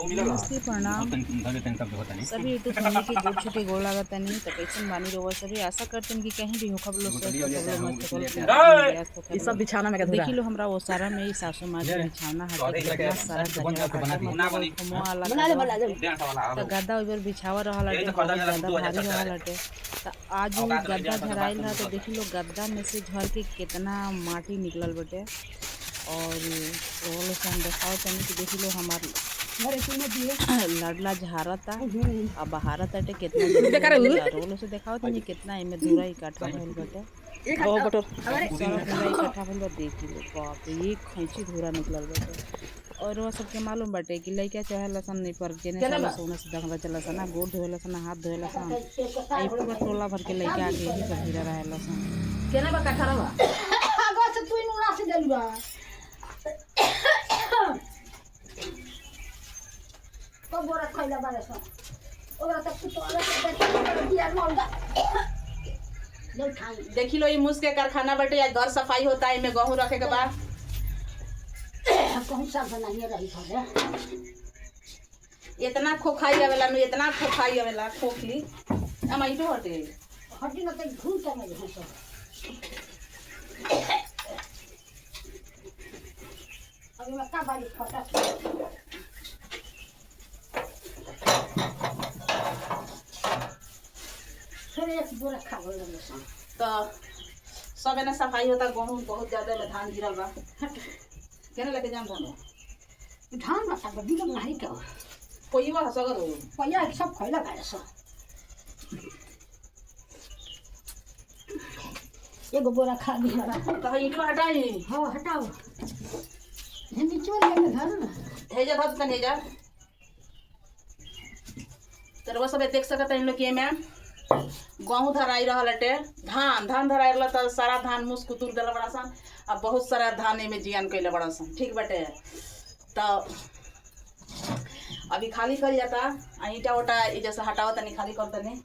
नमस्ते प्रणाम सभी यूट्यूब फैमिली की गोड़ छुके गोड़ लागत नहीं तो कैसन बानी रहो सभी आशा करते हैं कि कहीं भी हो खबर लो स्वस्थ हो खबर लो मस्त हो सब बिछाना में देखी लो हमरा वो सारा में सासू माँ के बिछाना हटे कितना सारा कचरा बाटे मतलब खमुआ वाला तो गद्दा उबर बिछावा रहल हटे बहुत ज्यादा भारी रहल हटे तो आज उ गद्दा झराइल है तो देखी लो गद्दा में से झर के कितना माटी निकलल बटे और रोल से हम दिखाओ तनी कि देखी लो हमार लड़ला झारता अब बहारत अटे कितना रोल से दिखाओ तनी कितना इमे धूरा इकट्ठा भइल बटे सारा धूरा इकट्ठा भइल बा देखी लो बाप रे एक खैंची धूरा निकलल बटे और वो सबके मालूम बाटे कि लइका चाहे लसन नहीं पर जेने साला सोना से दंगला चला सन गोड़ धोए लसन हाथ धोए लसन आई पूरा टोला भर के लइका आके यही पर हीरा रहे लसन केना बा कठरवा आगो से तू नुरा से देलबा तो बोरा खइला बारे सन ओरा तक तो ओरा दिया मोंगा देखी लो ये मुस के कारखाना बटे आज घर सफाई होता है इमे गेहूं रखे के बाद कौन सा बनाइए रही है इतना खोखाई आवेला नु इतना खोखाई आवेला खोखली हम ई तो हटे हड्डी न त घूम के में है सब अभी मैं का बाली फटा फिर एक बोरा खा गए तो सब एने सफाई होता गेहूं बहुत ज्यादा में धान गिरल बा केने लेके जाम धान बता बड़ी लोग नहीं क्या कोई बा सगर हो पहिया सब खइला गए सब एगो बोरा खा दिया तो ईंटो हटाई हां हटाओ ये नीचे वाले घर ना हेजा धत तन हेजा तरवा सब देख सकत इन लोग के में गेहूं धराई रहल हटे धान धराई रहल त सारा धान मुस कुतुर देला बड़ा सन अब बहुत सारा धान में जियान कइले बड़ा सन ठीक बाटे तो अभी खाली कर जाता ईटा ओटा ई जैसे हटाओ तनी खाली कर तनी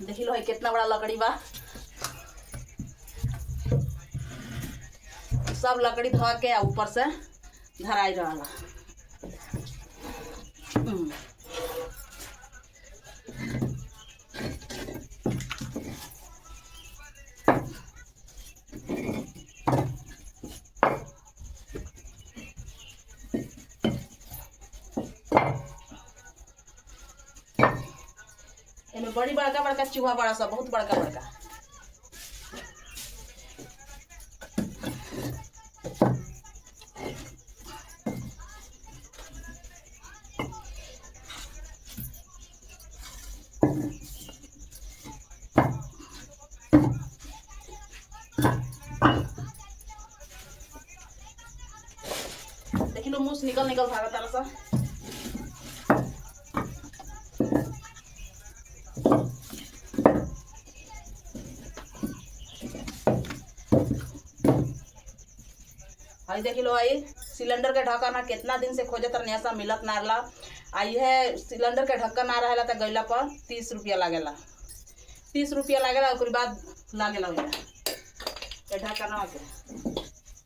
देखी लो है कितना बड़ा लकड़ी बा सब लकड़ी धो के ऊपर से धराई रहला एमे बड़ी बड़का बड़का चूहा बड़ा सा बहुत बड़का बड़का देखी लो मुस निकल भागा तारा सा आई देखी लो आई सिलेंडर के ढक्कन कितना दिन से खोजत रहनी ऐसा मिलत ना रहा आई है सिलेंडर के ढक्कन ना रहेला तो गैला पर 30 रुपया लागेला 30 रुपया लागेला ओकरी बाद लागेला ये ढक्कन के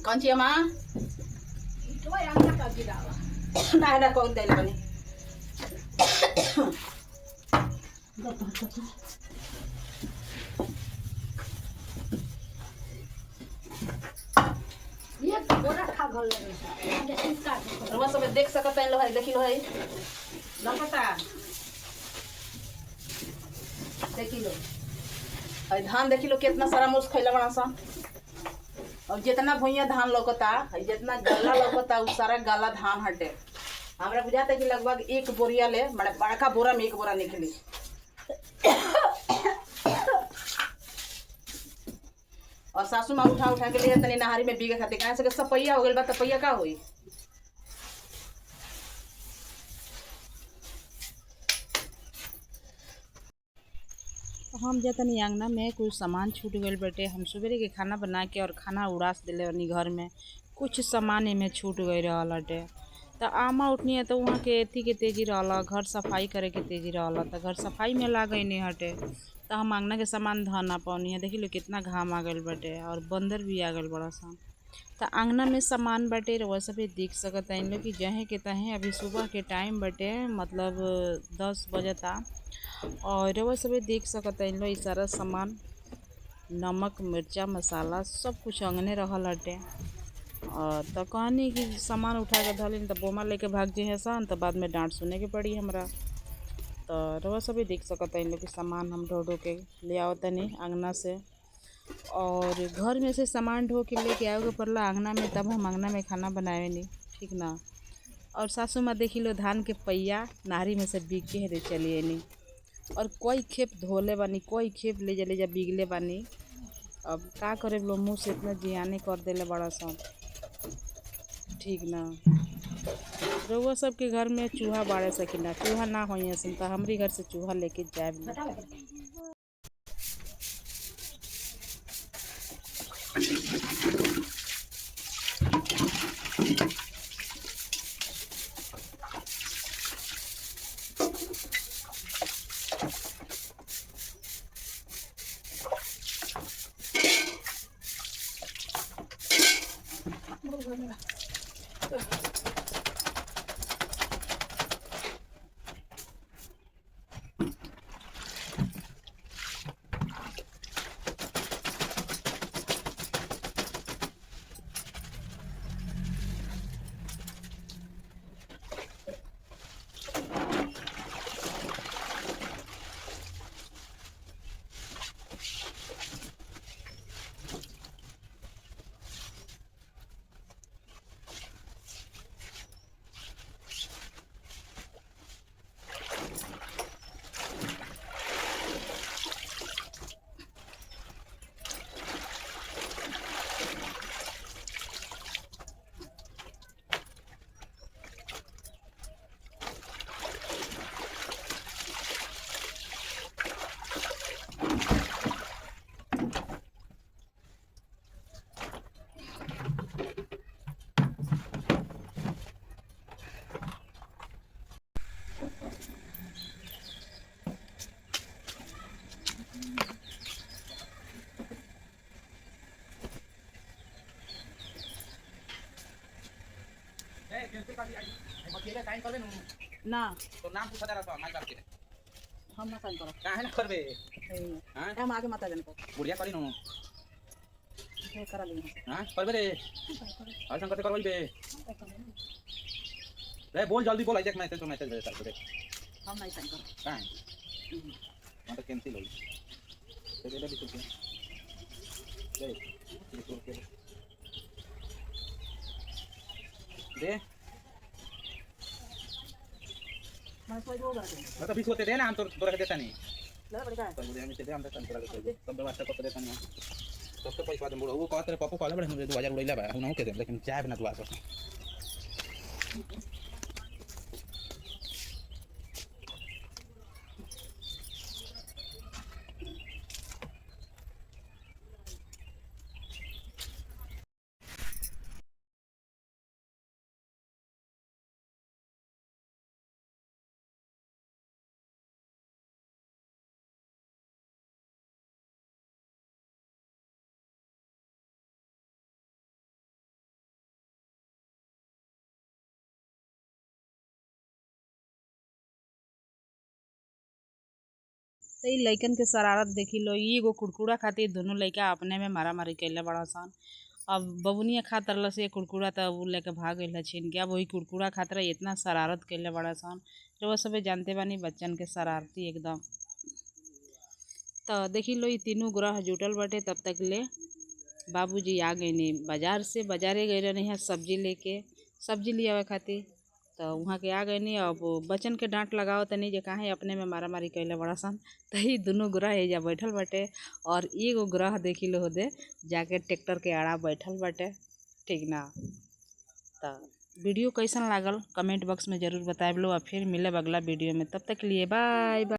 कौन ची माँ ना कौन दे बनी ये बोरा खा गल रवा सब देख सकत है लो भाई देखी लो भाई लपटा देखी लो है धान देखी लो कितना सारा मूस खैला बड़ा सा। और जितना भुइया धान लौकता जितना गला लौकता उ सारा गला धान हटे। हमरा बुझाता कि लगभग एक बोरिया ले माने बड़का बोरा में एक बोरा निकली। और सासू माँ उठा उठा के लिए तनी नहारी में बीगे खाते कहाँ से सपैया हो गइल बा। तपैया का होई। हम जतनी अंगना में कुछ सामान छूट गइल बटे। हम सुबेरे के खाना बना के और खाना उड़ास दिले बनी घर में। कुछ सामान एमे छूट गई रहल हटे। तो आमा उठनी है तो वहाँ के एथी के तेजी रहला घर सफाई करे के तेजी रहला तो घर सफाई में ला गई नहीं हटे। तो हम अंगना के सामान ध ना पानी है। देखी लो कितना घाम आ गइल बटे और बंदर भी आ गइल बड़ा सा। तो अंगना में सामान बटे रउआ सभे देख सकत हइन लोग कि जहे के तहे अभी सुबह के टाइम बटे मतलब 10 बजता। और रउआ सभे देख सकत हइन लोग इ सारा सामान नमक मिर्चा मसाला सब कुछ अंगने रहल हटे। और तो कहनी कि सामान उठा के धलिन तो बोमा लेके भाग जे सन तो बाद में डांट सुने के पड़ी हमरा। तो रउआ सभे देख सकत हइन लोग कि सामान हम ढो ढो के ले आवत तनी अंगना से। और घर में से सामान ढो के लेके आवे के पड़ला अंगना में तब हम अंगना में खाना बनावे नी ठीक ना। और सासू माँ देखी लो धान के पहिया नारी में से बीग के हेरे चलिए नी। और कोई खेप धोले बानी कोई खेप ले जा बिगले बानी। अब का करे लो मुँह से इतना जियाने कर देले बड़ा सा ठीक ना। रउआ सबके घर में चूहा बाड़े सकिना चूहा ना होइए सन तो हमरी घर से चूहा लेके जाए। ना तो नाम पूछा रहा था माई बाप के हम ना साइन करब काहे ना करबे हां हम आगे माता जन को बुढ़िया करी नो हे करा ली हां करबे रे और संकट करबे बे रे बोल जल्दी बोल एक मैसेज तो मैसेज दे कर दे हम नहीं साइन करब काहे मतलब कैंसिल हो दे दे बिल्कुल दे मैं कोई बोल रहा मैं तो 20 होते दे ना हम तो तोरा के देता नहीं लगा पड़ी का पर मुझे हम दे हम देता तोरा के सब व्यवस्था कर देता नहीं सब तो पैसा दे वो कहत रे पप्पू कहले बड़े मुझे 2000 उड़ैला बा हम ना के दे लेकिन चाय ना दुआ कर तो लइकन के शरारत देखी लो एगो कुड़कुड़ा खातिर दोनों लइका अपने में मारा मारी कैले बड़ा सन। अब बबुनिया खा तरल से कुड़कुड़ा तो उ लेके भाग गइल छीन के अब वही कुड़कुड़ा खातिर इतना शरारत कैले बड़ा सन। तो वो सब जानते बानी बच्चन के शरारती एकदम। तो देखी लो ये तीनों ग्रह जुटल बाटे। तब तक ले बाबूजी आ गए नहीं बाजार से, बाजारे गए रहे हैं सब्जी लेके, सब्जी ले आवे खातिर। तो वहाँ के आ गए नहीं। अब बचन के डांट लगाओ तनी जे काहे अपने में मारा मारी कैले बड़ा सन। तो ही दोनों ग्रह एजा बैठल बाटे और एगो ग्रह देखी लो होदे जाके ट्रैक्टर के आड़ा बैठल बाटे। ठीक ना। तो वीडियो कैसन लागल कमेंट बॉक्स में ज़रूर बताएब लो। और फिर मिलब अगला वीडियो में, तब तक के लिए बाय बाय।